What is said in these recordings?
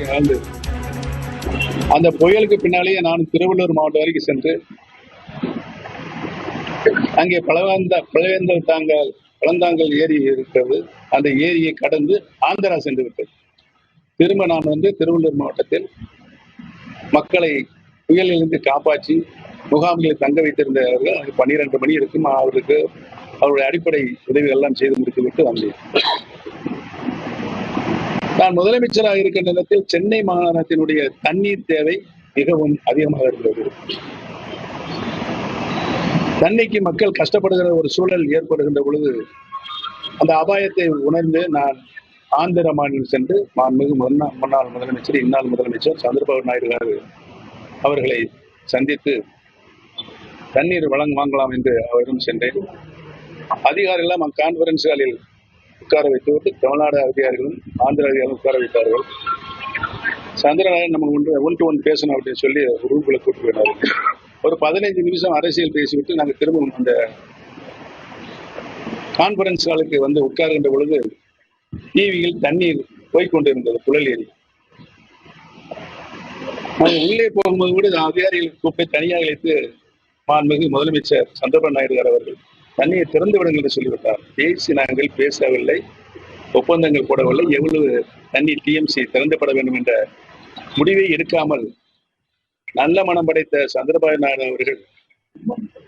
வாழ்ந்தது. அந்த புயலுக்கு பின்னாலேயே நான் திருவள்ளூர் மாவட்டம் வரைக்கும் சென்று அங்கே பழந்தாங்கல் ஏரி இருக்கிறது. அந்த ஏரியை கடந்து ஆந்திரா சென்று விட்டது. திரும்ப நான் திருவள்ளூர் மாவட்டத்தில் மக்களை புயலிலிருந்து காப்பாற்றி முகாம்களில் தங்க வைத்திருந்தவர்கள் 12 மணி இருக்கும். அவர்களுக்கு அவருடைய அடிப்படை உதவிகள் எல்லாம் செய்து முடித்துவிட்டு வந்தேன். நான் முதலமைச்சராக இருக்கின்ற நேரத்தில் சென்னை மாகாணத்தினுடைய தண்ணீர் தேவை மிகவும் அதிகமாக இருந்தது. தண்ணிக்கு மக்கள் கஷ்டப்படுகிற ஒரு சூழல் ஏற்படுகின்ற பொழுது அந்த அபாயத்தை உணர்ந்து நான் ஆந்திர மாநிலம் சென்று மாண்புமிகு முன்னாள் முதலமைச்சர் இந்நாள் முதலமைச்சர் சந்திரபாபு நாயுடு அவர்களை சந்தித்து தண்ணீர் வாங்கலாம் என்று அவரிடம் சென்றேன். அதிகாரிகள் கான்பரன்ஸ் ஹாலில் உட்கார வைத்துவிட்டு தமிழ்நாடு அதிகாரிகளும் ஆந்திர அதிகாரிகளும் உட்கார வைத்தார்கள். சந்திரநாயன் நம்ம 1 to 1 பேசணும் அப்படின்னு சொல்லி ஒரு ரூம்ல கூட்டு போயினார்கள். ஒரு 15 நிமிஷம் அரசியல் பேசிவிட்டு நாங்கள் திரும்பவும் அந்த கான்பரன்ஸ் ஹாலுக்கு உட்காருகின்ற பொழுது டிவியில் தண்ணீர் போய்கொண்டிருந்தது. புழல் ஏரி. நாங்கள் உள்ளே போகும்போது கூட அதிகாரிகளை கூப்பிட்டு தனியாக அழைத்து மாண்புமிகு முதலமைச்சர் சந்திரபாபு நாயுடு அவர்கள் தண்ணியை திறந்து விடுங்கள் என்று சொல்லிவிட்டார். நாங்கள் பேசவில்லை, ஒப்பந்தங்கள் போடவில்லை. எவ்வளவு தண்ணீர் டிஎம்சி திறந்துபட வேண்டும் என்ற முடிவை எடுக்காமல் நல்ல மனம் படைத்த சந்திரபாபு நாயுடு அவர்கள்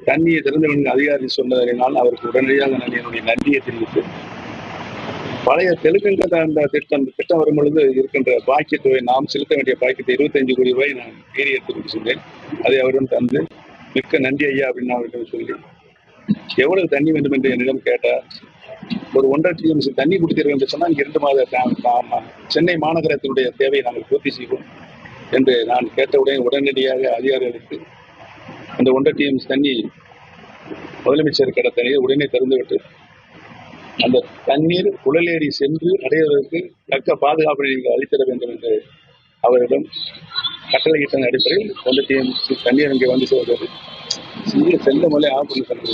தண்ணியை திறந்து விடுங்கள் அதிகாரி சொன்னதனால் அவருக்கு உடனடியாக நான் என்னுடைய நன்றியை தெரிவித்து பழைய தெலுங்கங்க அந்த திட்டம் வரும் பொழுது இருக்கின்ற பாக்கிய தொகை நாம் செலுத்த வேண்டிய பாக்கியத்தை 25 கோடி ரூபாய் நான் மீறி எடுத்து சென்றேன். அதை அவரிடம் தந்து மிக்க நன்றி ஐயா அப்படின்னு அவரிடம் சொல்லி எவ்வளவு தண்ணி வேண்டும் என்று என்னிடம் கேட்டார். ஒரு 1.5 TMC தண்ணி கொடுத்தீர்கள் என்று சொன்னால் 2 மாத சென்னை மாநகரத்தினுடைய தேவையை நாங்கள் பூர்த்தி செய்வோம் என்று நான் கேட்டவுடன் உடனடியாக அதிகாரிகளுக்கு அந்த 1.5 TMC தண்ணி முதலமைச்சர் கடை தண்ணீரை உடனே திறந்துவிட்டு அந்த தண்ணீர் புழலேரி சென்று அடைவதற்கு தக்க பாதுகாப்பை நீங்கள் அளித்திட வேண்டும் என்று அவரிடம் கட்டளையிட்ட அடிப்படையில் 1 TMC தண்ணீர் அங்கே சேர்ந்தது. செல்ல மலை ஆஃப் பண்ணி